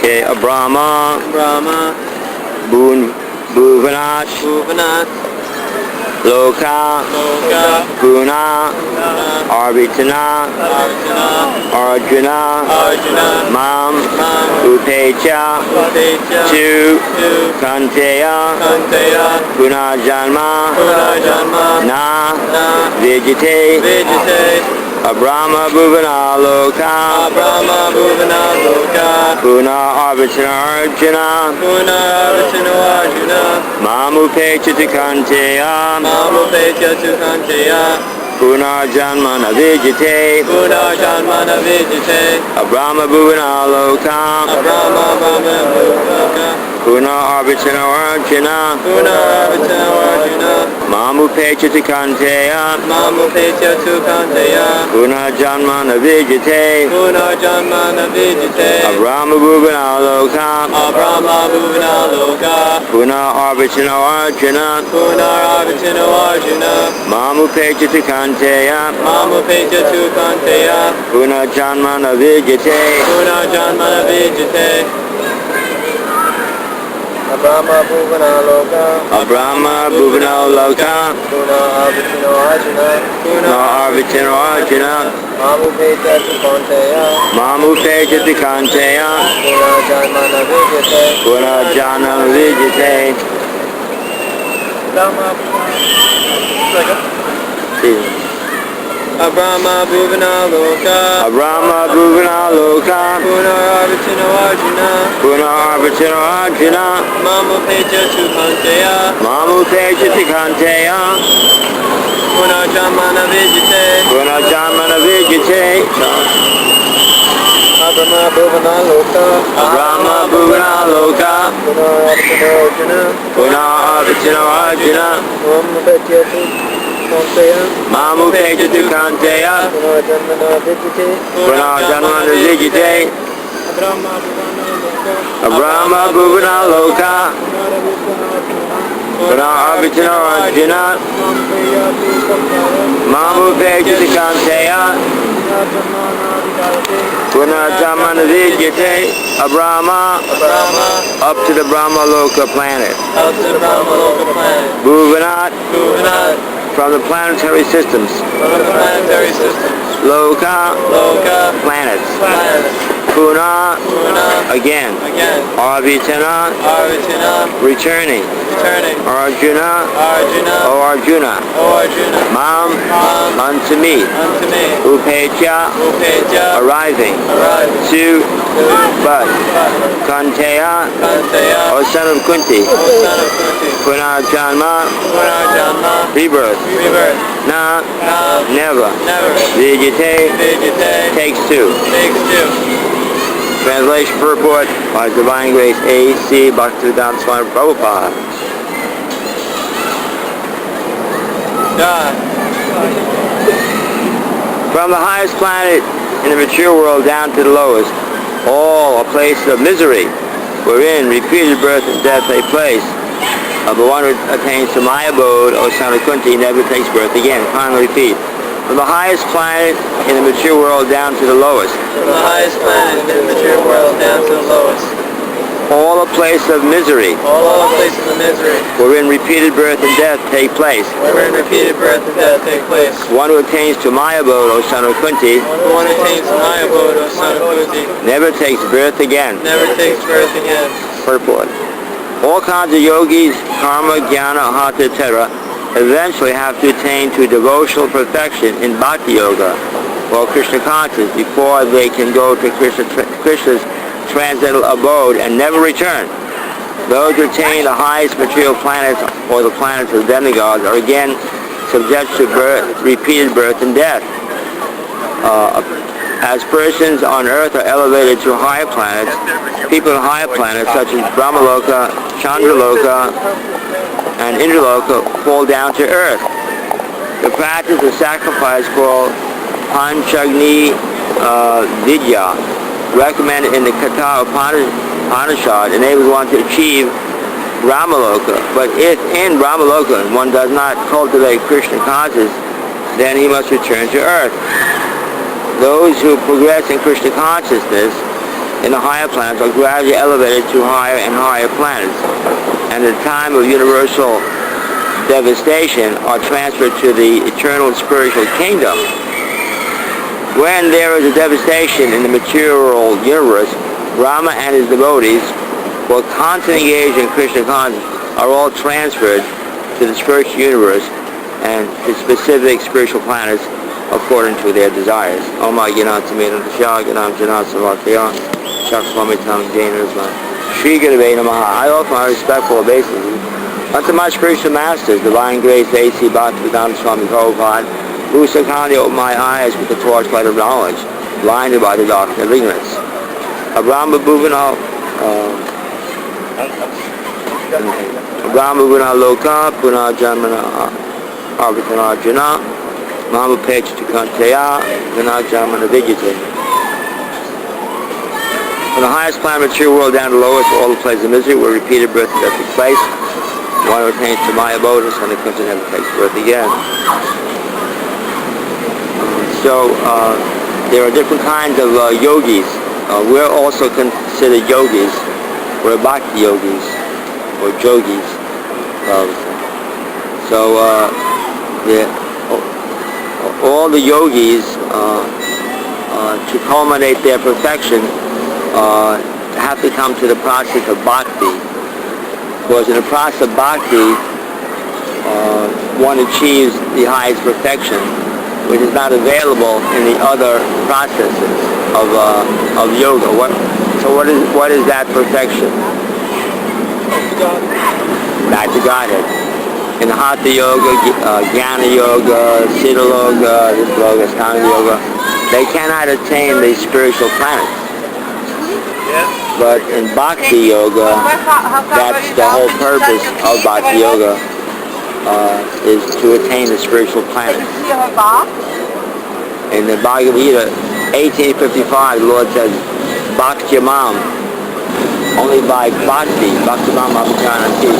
Vijite Brahma Brahma Bhuvanat Bhuvanat Loka Loka Guna Arvitana Arjuna Arjuna Mam Mam Upecha Upecha Tu Tu Kanteya Kanteya Punajanma Punajanma Na Na Vijite Vijite Brahma Bhuvana Loka Brahma Bhuvana Loka Puna Arvitana Arjuna Puna Arvitana Arjuna Mam Upecha Kanteya Mamu Pecha Sukanteya Punajanma Na Vijite Puna Janmana Vijite Brahma Bhuvana Loka Brahma Brahma Loka Puna Arvitana Arjuna Puna Arvitana Arjuna Mamu Pecha Kanteya Mamu Pecha Sukanteya Puna Janmana Vijite Puna Janmana Vijite Brahma Bhuvana Loka Brahma Bhuvana Loka Puna Arvitana Arjuna Puna Arvitana Arjuna Mamu Pecha Kanteya Mamu Pecha Sukanteya Puna Janmana Vijite Puna Janmana Vijite Brahma Bhuvana Loka Brahma Bhuvana Loka Puna Arvitana Arjuna Puna Arvitana Arjuna Mamu Pecha Sukanteya Mamu Pecha Kanteya Puna Janmana Vijite Puna Janmana Vijite Brahma Bhuvana Loka Brahma Bhuvana Loka Puna Arvitana Arjuna Puna Arvitana Arjuna Mamu Pecha Sukanteya Mamu Pecha Kanteya Puna Janmana Vijite Puna Janmana Vijite Brahma Bhuvana Loka Brahma Bhuvana Loka Puna Arvitana Arjuna Puna Arvitana Arjuna Mamu Pecha Sukanteya Mamu Pecha Kanteya Puna Janmana Vijite Puna Janmana Vijite Brahma Brahma Bhuvana Loka Puna Arvitana Arjuna Mamu Pecha Kanteya Puna Janmana Vijite Brahma up to the Brahma Loka planet. Up to the Brahma Loka planet. Bhuvanat Bhuvanat from the planetary systems. from the planetary systems. Loka Loka planets. planets. Puna Puna again. again. Arvitana Arvitana returning. returning. Arjuna Arjuna O Arjuna O Arjuna Mam Mam unto me. unto me. Upecha Upecha arriving. arriving. To but Kanteya Kanteya O son of Kunti. O son of Kunti. Punajanma Punajanma rebirth. rebirth. Na Now never. never. Vijite Vijite takes two. takes two. Translation purport by His Divine Grace A.C. Bhaktivedanta Swami Prabhupada. From the highest planet in the mature world down to the lowest, all are places of misery, wherein repeated birth and death take place. But one who attains to my abode, O son of Kunti, never takes birth again. Finally repeat. From the highest planet in the mature world down to the lowest. From the highest planet in the mature world down to the lowest. All a place of misery. All places of misery. Wherein repeated birth and death take place. Wherein repeated birth and death take place. One who attains to my abode, O son of Kunti, One who attains to my abode, O son of Kunti, never takes birth again. never takes birth again. Purport. All kinds of yogis, karma, jnana, hatha, etc. eventually have to attain to devotional perfection in bhakti yoga or Krishna consciousness before they can go to Krishna's transcendental abode and never return. Those who attain the highest material planets or the planets of demigods are again subject to repeated birth and death. As persons on earth are elevated to higher planets, people in higher planets such as Brahmaloka, Chandraloka, and Indraloka fall down to earth. The practice of sacrifice called Panchagni Vidya, recommended in the Katha Upanishad, enables one to achieve Brahmaloka. But if in Brahmaloka one does not cultivate Krishna consciousness, then he must return to earth. Those who progress in Krishna consciousness in the higher planets are gradually elevated to higher and higher planets, and at the time of universal devastation are transferred to the eternal spiritual kingdom. When there is a devastation in the material universe, Brahma and his devotees, who are constantly engaged in Krishna consciousness, are all transferred to the spiritual universe and to specific spiritual planets according to their desires. Om Agyanam Tamedam Shyaganam Janasavakya Shakslamitam Jainasma Shri Gurave Namaha. I offer my respectful obeisances unto my spiritual masters, Divine Grace A.C. Bhaktivedanta Swami Prabhupada, who so kindly opened my eyes with the torchlight of knowledge, blinded by the darkness of ignorance. Brahma Bhuvana Loka Puna Jamana Arvatana Jana Mama Pech to Kanteya Vana Jamana Vijite. From the highest planet of the material world down to the lowest, all the places of misery where repeated birth and death take place. One who attains to my abode, and son of Kunti never takes birth again. So there are different kinds of yogis. We're also considered yogis. We're bhakti yogis or jogis. So all the yogis to culminate their perfection have to come to the process of bhakti. Because in the process of bhakti, one achieves the highest perfection, which is not available in the other processes of yoga. What is that perfection? Back to Godhead. In Hatha Yoga, Jnana Yoga, Siddha Yoga, this yoga, Stanga Yoga, they cannot attain the spiritual planets. But in Bhakti Yoga, that's the whole purpose of Bhakti Yoga, is to attain the spiritual planets. In the Bhagavad Gita, 1855, the Lord says, Bhakti Mam, only by Bhakti, Bhakti Mam Abhijanati,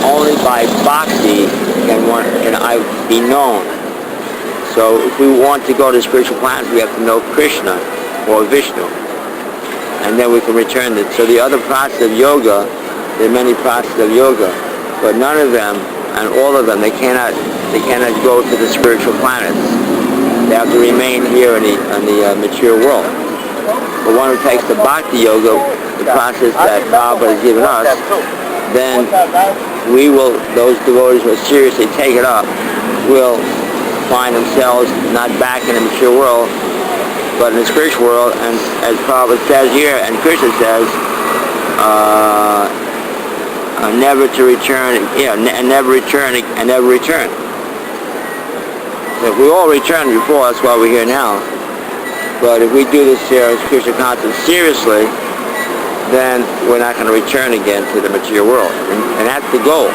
only by Bhakti can I be known. So if we want to go to spiritual planets, we have to know Krishna or Vishnu. And then we can return it. So the other process of yoga, there are many processes of yoga, but none of them, and all of them, they cannot go to the spiritual planets. They have to remain here in the material world. But one who takes the Bhakti Yoga, the process that Prabhupada has given us, then we will, those devotees who will seriously take it up, will find themselves not back in the material world, but in the spiritual world, and as Prabhupada says here, and Krishna says, never to return, and never return, and never return. So if we all returned before, that's why we're here now. But if we do this here, Krishna consciousness seriously, then we're not going to return again to the material world, and that's the goal.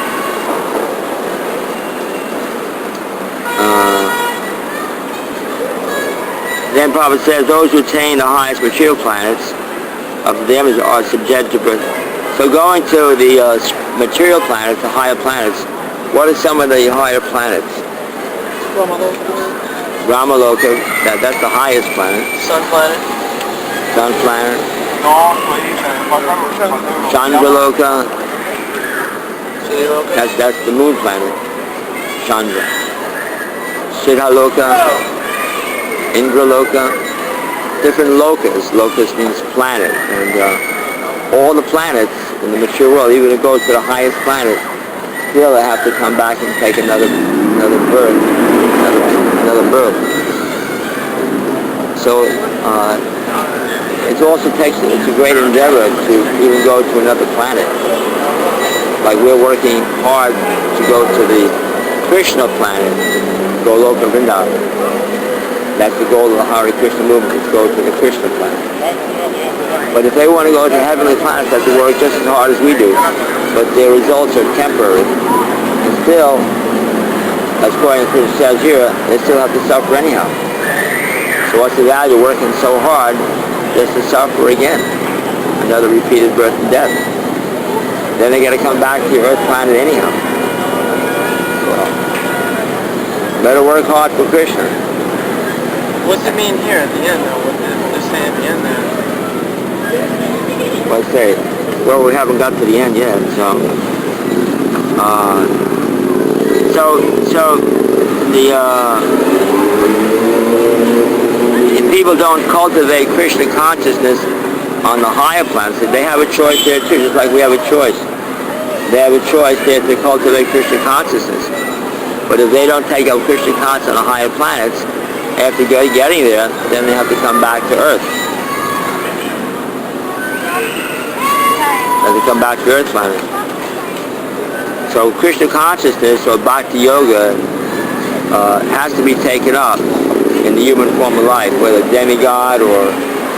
Then Prabhupada says, those who attain the highest material planets of them are subject to birth. So going to the material planets, the higher planets, what are some of the higher planets? Brahmaloka, that's the highest planet. Sun planet. Sun planet. Chandraloka, that's the moon planet. Chandra. Siddhaloka. Indraloka, different lokas. Lokas means planet, and all the planets in the mature world, even if it goes to the highest planet, still they have to come back and take another birth, another birth. So it's a great endeavor to even go to another planet. Like we're working hard to go to the Krishna planet, Goloka Vrindavan. That's the goal of the Hare Krishna movement, is to go to the Krishna planet. But if they want to go to heavenly planets, they have to work just as hard as we do. But their results are temporary. And still, as according to Krishna says here, they still have to suffer anyhow. So what's the value of working so hard just to suffer again? Another repeated birth and death. Then they got to come back to the earth planet anyhow. So, better work hard for Krishna. What's it mean here at the end, though? What does it say at the end there? let's say, well, we haven't got to the end yet, so if people don't cultivate Krishna consciousness on the higher planets, they have a choice there too, just like we have a choice. They have a choice there to cultivate Krishna consciousness. But if they don't take up Krishna consciousness on the higher planets, after getting there, then they have to come back to Earth. They have to come back to Earth planet. So Krishna consciousness or Bhakti Yoga has to be taken up in the human form of life, whether demigod or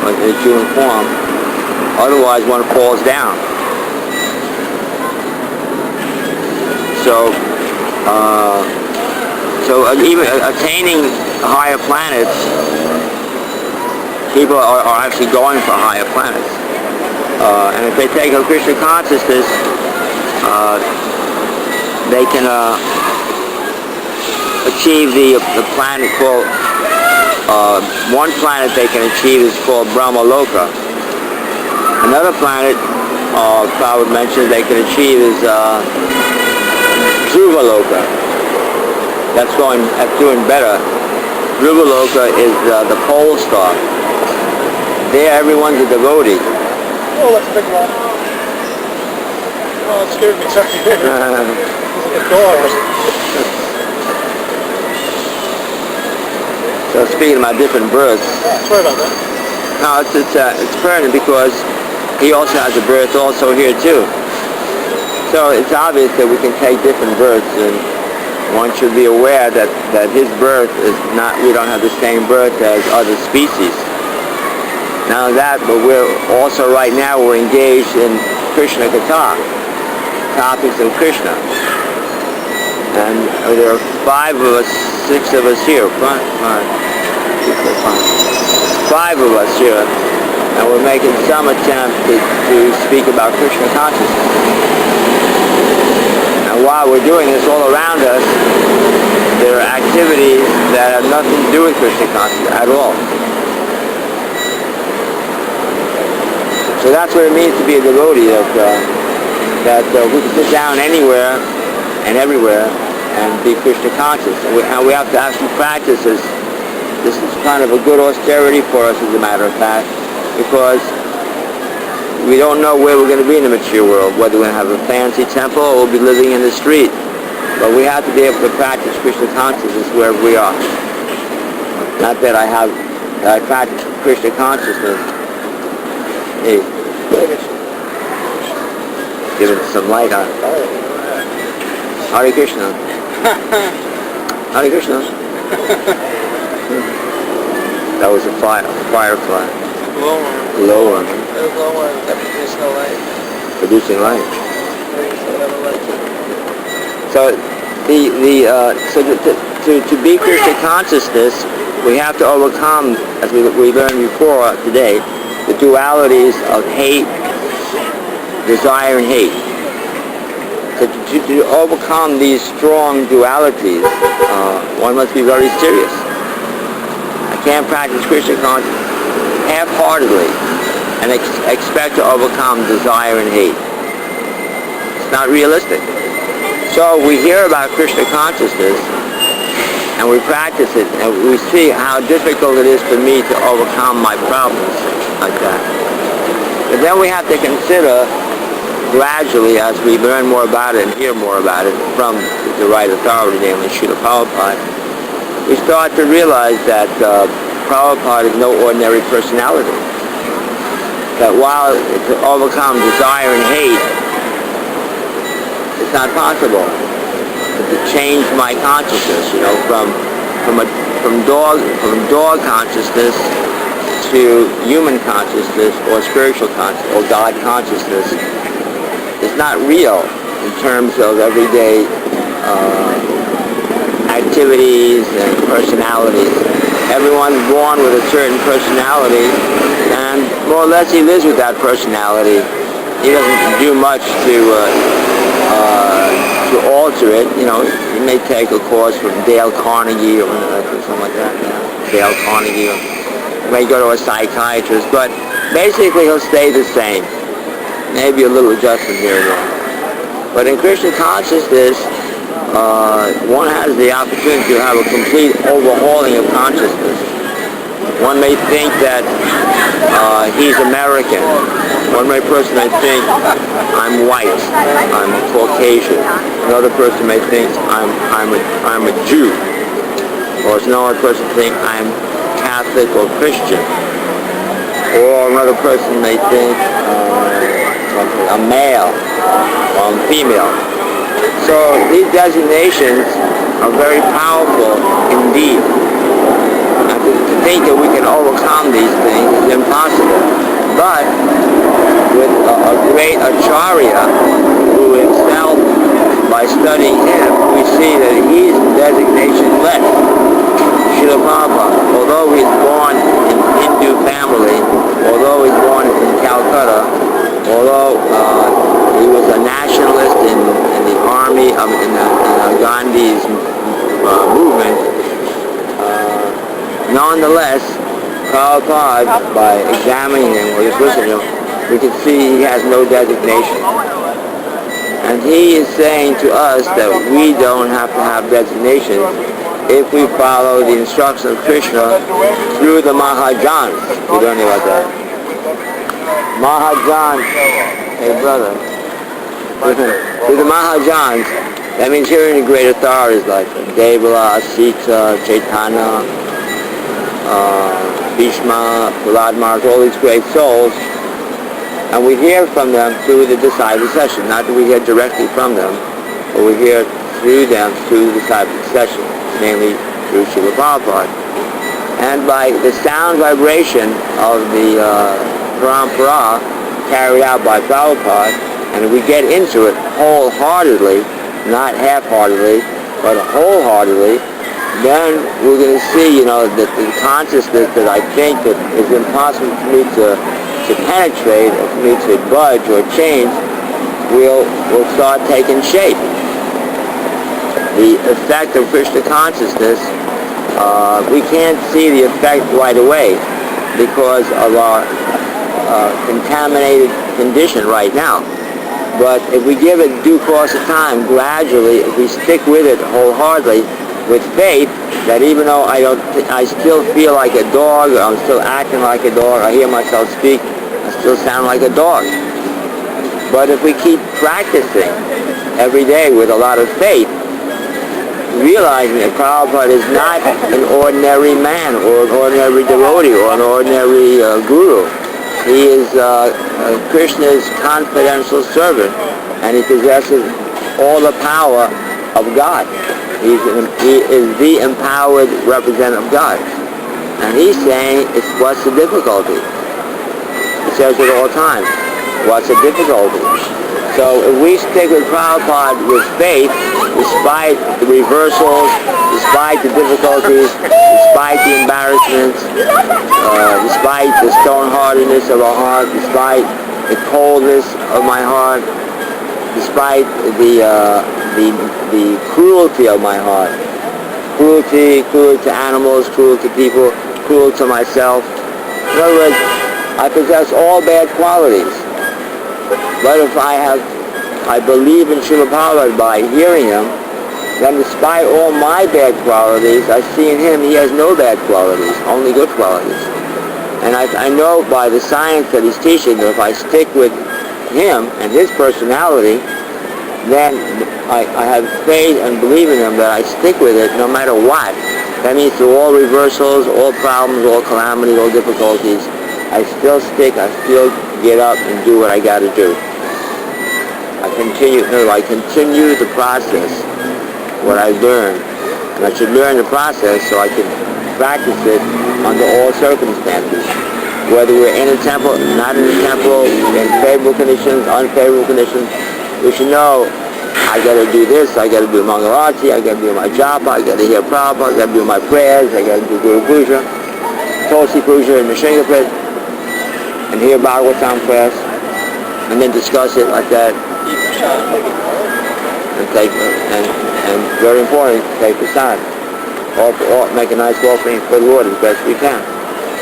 in its human form. Otherwise, one falls down. So even attaining higher planets, people are actually going for higher planets. And if they take up Krishna consciousness, they can achieve the planet called, one planet they can achieve is called Brahma Loka. Another planet, Prabhupada mentioned they can achieve is Dhruva Loka. That's doing better. Dhruva Loka is the pole star. There everyone's a devotee. Oh, that's a big one. Oh, it scared me, sorry. It's like a door or something. So speaking about different births. Sorry about that. No, it's pertinent because he also has a birth also here too. So it's obvious that we can take different births, and one should be aware that his birth is not, we don't have the same birth as other species. Not only that, but we're also right now we're engaged in Krishna Katha, topics of Krishna. And there are 5 of us, 6 of us here, 5 of us here, and we're making some attempt to speak about Krishna consciousness. And while we're doing this all around us, there are activities that have nothing to do with Krishna consciousness at all. So that's what it means to be a devotee, that we can sit down anywhere and everywhere and be Krishna conscious. And we have to actually practice this. This is kind of a good austerity for us, as a matter of fact, because we don't know where we're going to be in the material world, whether we're going to have a fancy temple or we'll be living in the street. But we have to be able to practice Krishna consciousness wherever we are. Not that I practice Krishna consciousness. Hey, give it some light, huh? Hare Krishna. Hare Krishna. That was a firefly. Glow one. It was glow one that produced no light. Producing light. So to be Krishna consciousness, we have to overcome, as we learned before today, the dualities of hate, desire, and hate. So to overcome these strong dualities, one must be very serious. I can't practice Krishna consciousness half-heartedly and expect to overcome desire and hate. It's not realistic. So we hear about Krishna consciousness and we practice it, and we see how difficult it is for me to overcome my problems like that. But then we have to consider gradually, as we learn more about it and hear more about it from the right authority, namely Srila Prabhupada, we start to realize that Prabhupada is no ordinary personality. That while to overcome desire and hate, it's not possible. To change my consciousness, from dog consciousness to human consciousness or spiritual consciousness or God consciousness is not real in terms of everyday activities and personalities. Everyone's born with a certain personality, and more or less he lives with that personality. He doesn't do much to alter it. He may take a course from Dale Carnegie or something like that. Dale Carnegie, or may go to a psychiatrist, but basically he'll stay the same. Maybe a little adjustment here and there. But in Krishna consciousness, one has the opportunity to have a complete overhauling of consciousness. One may think that he's American. One person may think I'm white, I'm Caucasian. Another person may think I'm a Jew. Or another person think I'm Catholic or Christian. Or another person may think I'm male or I'm female. So these designations are very powerful indeed. And to think that we can overcome these things is impossible. But with a great acharya who himself, by studying him, we see that he's designation-less. Srila Prabhupada, although he's born in Hindu family, although he's born in Calcutta, although he was a nationalist in the army, in Gandhi's movement, nonetheless, Prabhupada, by examining him or just listening to him, we can see he has no designation. And he is saying to us that we don't have to have designations if we follow the instructions of Krishna through the Mahajans. We don't know about that. Mahajans, hey brother, through the Mahajans, that means hearing the great authorities like Devala, Sita, Caitanya, Bhishma, Prahlad Maharaj, all these great souls, and we hear from them through the disciple session. Not that we hear directly from them, but we hear through them through the disciple session, namely through Srila Prabhupada. And by the sound vibration of the parampara carried out by Prabhupada, and if we get into it wholeheartedly, not half-heartedly, but wholeheartedly, then we're going to see, that the consciousness that I think that is impossible for me to penetrate, or for me to budge or change, will start taking shape. The effect of Krishna consciousness, we can't see the effect right away because of our contaminated condition right now. But if we give it due course of time, gradually, if we stick with it wholeheartedly, with faith, that even though I still feel like a dog, or I'm still acting like a dog, I hear myself speak, I still sound like a dog. But if we keep practicing every day with a lot of faith, realizing that Prabhupada is not an ordinary man, or an ordinary devotee, or an ordinary guru. He is Krishna's confidential servant, and he possesses all the power of God. He is the empowered representative of God. And he's saying, what's the difficulty? He says it all the time. What's the difficulty? So if we stick with Prabhupada with faith, despite the reversals, despite the difficulties, despite the embarrassments, despite the stone-heartedness of our heart, despite the coldness of my heart, despite the cruelty of my heart, cruel to animals, cruel to people, cruel to myself. In other words, I possess all bad qualities. But if I believe in Srila Prabhupada by hearing him, then despite all my bad qualities, I see in him he has no bad qualities, only good qualities. And I know by the science that he's teaching that if I stick with him and his personality, then I have faith and believe in him that I stick with it no matter what. That means through all reversals, all problems, all calamities, all difficulties, I still stick, I still get up and do what I got to do. I continue the process, what I learned. And I should learn the process so I can practice it under all circumstances. Whether we're in a temple, not in a temple, in favorable conditions, unfavorable conditions, we should know, I got to do this, I got to do Mangalarti, I got to do my japa, I got to hear Prabhupada, I got to do my prayers, I got to do Guru Puja, Tulsi Puja, and Nishinga Puja, and hear Bhagavatam class, and then discuss it like that, and very important, take the sign, or make a nice offering for the Lord as best we can.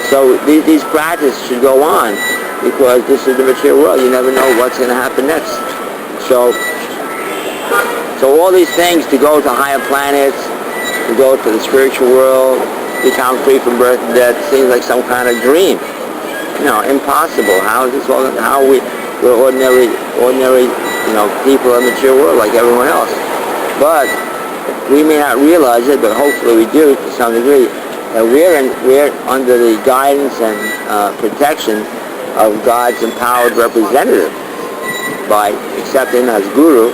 So these practices should go on because this is the material world. You never know what's going to happen next. So all these things, to go to higher planets, to go to the spiritual world, become free from birth and death, seems like some kind of dream. Impossible. How is this all? How we're ordinary, people in the material world like everyone else. But we may not realize it, but hopefully we do to some degree, that we're under the guidance and protection of God's empowered representative. By accepting him as guru,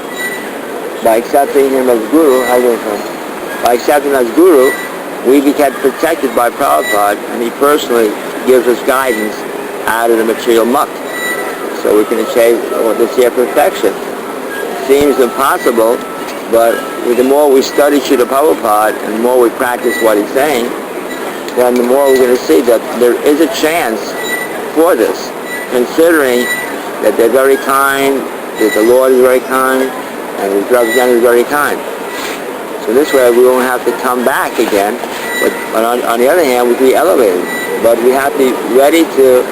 we get protected by Prabhupada, and he personally gives us guidance out of the material muck, so we can achieve this here perfection. Seems impossible, but the more we study Srila Prabhupada and the more we practice what he's saying, then the more we're going to see that there is a chance for this, considering that they're very kind, that the Lord is very kind, and his representative is very kind. So this way we won't have to come back again, but on the other hand, we'll be elevated. But we have to be ready to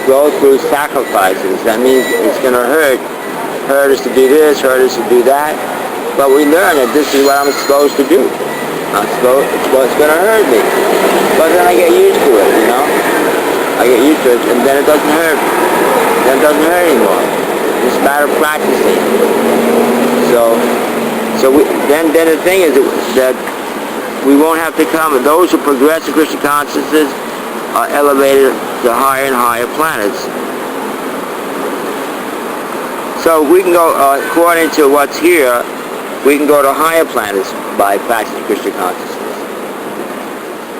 go through sacrifices. That means it's going to hurt us to do this, hurt us to do that, but we learn that this is what I'm supposed to do. It's going to hurt me, but then I get used to it, I get used to it, and then it doesn't hurt. Then it doesn't hurt anymore. It's a matter of practicing. Then the thing is that we won't have to come. Those who progress in Krishna consciousness are elevated to higher and higher planets. So we can go, according to what's here, we can go to higher planets by practicing Krishna consciousness.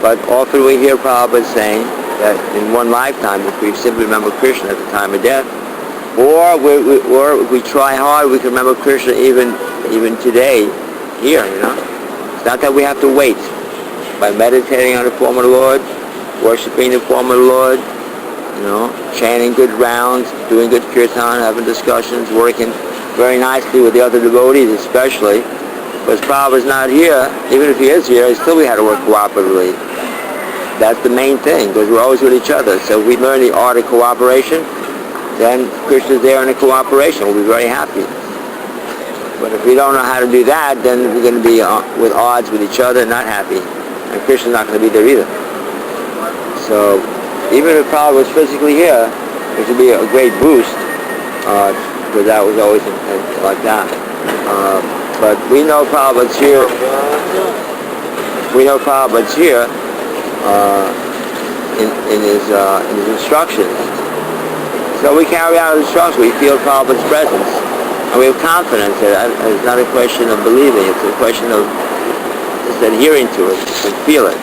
But often we hear Prabhupada saying that in one lifetime, if we simply remember Krishna at the time of death, or if we try hard, we can remember Krishna even today, here, It's not that we have to wait. By meditating on the form of the Lord, worshiping the form of the Lord, chanting good rounds, doing good kirtan, having discussions, working very nicely with the other devotees especially, because Prabhupada's not here. Even if he is here, still we had to work cooperatively. That's the main thing, because we're always with each other. So if we learn the art of cooperation, then Krishna's there in the cooperation. We'll be very happy. But if we don't know how to do that, then we're going to be with odds with each other and not happy. And Krishna's not going to be there either. So even if Prabhupada was physically here, it would be a great boost, because that was always like that. But we know Prabhupada's here. In his instructions. So we carry out his instructions. We feel Prabhupada's presence. And we have confidence that it's not a question of believing. It's a question of just adhering to it and feel it.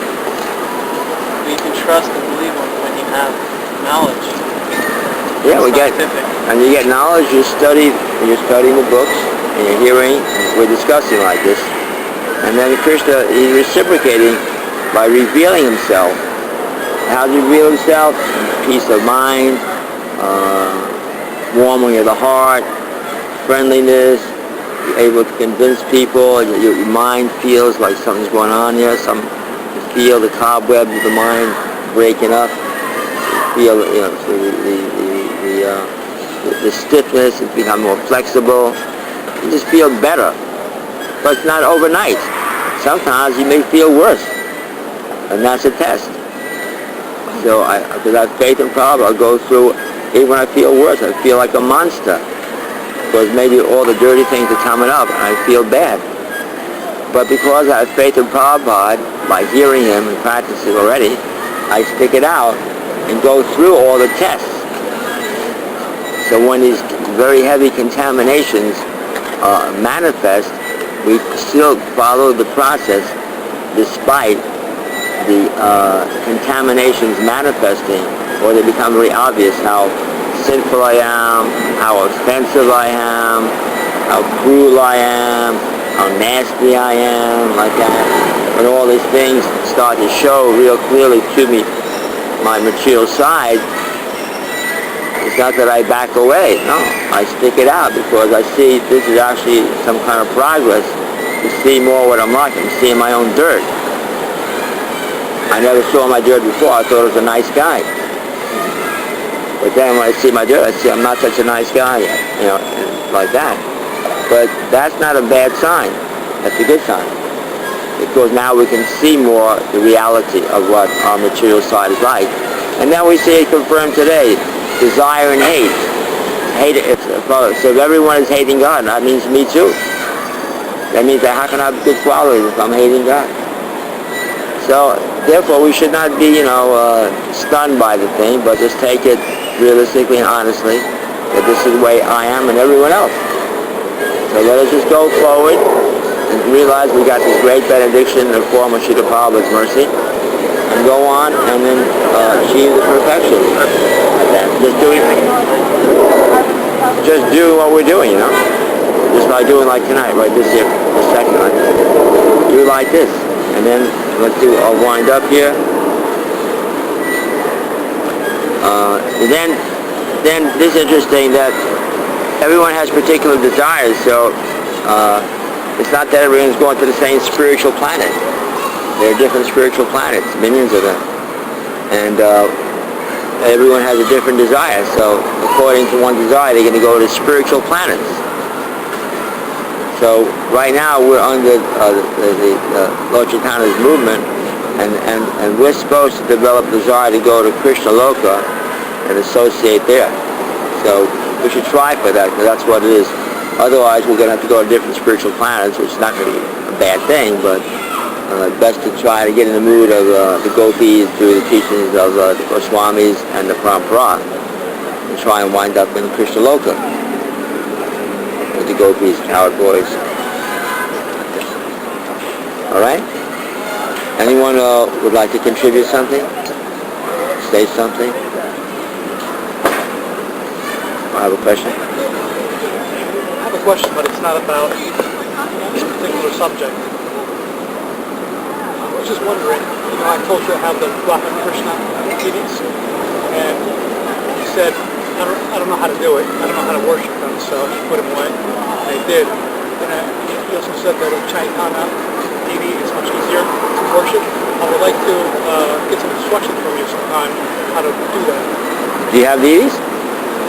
You can trust and believe when you have knowledge. Yeah, you get knowledge. You're studying the books, and you're hearing. We're discussing like this, and then Krishna, he's reciprocating by revealing himself. How does he reveal himself? Peace of mind, warming of the heart, friendliness. You're able to convince people. Your mind feels like something's going on here. You feel the cobwebs of the mind breaking up. You feel the stiffness. It's become more flexible. You just feel better, but it's not overnight. Sometimes you may feel worse, and that's a test. So because I have faith in Prabhupada, I'll go through, even when I feel worse, I feel like a monster, because maybe all the dirty things are coming up, and I feel bad. But because I have faith in Prabhupada, by hearing him and practicing already, I stick it out and go through all the tests. So when these very heavy contaminations manifest, we still follow the process despite the contaminations manifesting, or they become very obvious how sinful I am, how offensive I am, how cruel I am, how nasty I am, like that. When all these things start to show real clearly to me, my material side, it's not that I back away. No, I stick it out because I see this is actually some kind of progress to see more what I'm like. I'm seeing my own dirt. I never saw my dirt before. I thought I was a nice guy. But then when I see my daughter, I see I'm not such a nice guy yet, you know, like that. But that's not a bad sign. That's a good sign. Because now we can see more the reality of what our material side is like. And then we see it confirmed today. Desire and hate. So if everyone is hating God, that means me too. That means that how can I have good qualities if I'm hating God? So therefore we should not be, stunned by the thing, but just take it realistically and honestly that this is the way I am and everyone else. So let us just go forward and realize we got this great benediction in the form of Srila Prabhupada's mercy, and go on and then achieve the perfection. Just do what we're doing, just by doing like tonight, right this here, the second night. Do it like this, and then let's do a wind up here. Then this is interesting that everyone has particular desires, so it's not that everyone's going to the same spiritual planet. There are different spiritual planets, millions of them. And everyone has a different desire, so according to one desire, they're going to go to spiritual planets. So right now we're under the Lord Chaitanya's movement, and we're supposed to develop desire to go to Krishna Loka and associate there. So we should try for that, because that's what it is. Otherwise we're going to have to go to different spiritual planets, which is not going to be a bad thing, but best to try to get in the mood of the gopis through the teachings of the Goswamis and the Parampara, and try and wind up in Krishna Loka with the gopis, coward boys. Alright? Anyone would like to contribute something? Say something? I have a question. I have a question, but it's not about this particular subject. I was just wondering, I told you I have the Hare Krishna CDs, and you said, I don't know how to do it. I don't know how to worship them, so I put them away. And I did. And you also said that with Caitanya CD is much easier to worship. I would like to get some instructions from you sometime how to do that. Do you have these?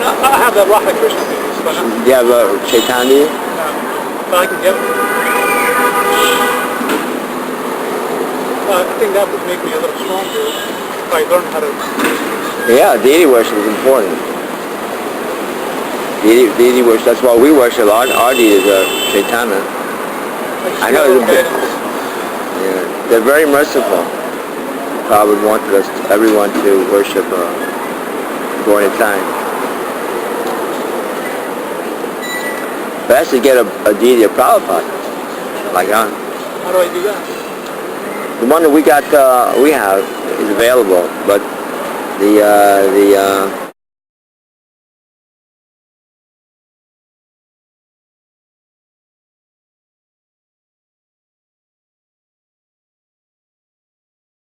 No, I have the Hare Krishna CDs. But do you have Caitanya? No, but I can get them. I think that would make me a little stronger if I learned how to... Yeah, deity worship is important. Deity worship, that's why we worship our deities are Caitanya. I know they're very merciful. Prabhupada wanted everyone to worship during the time. Best to get a deity of Prabhupada. Like How do I do that? The one that we have is available, but the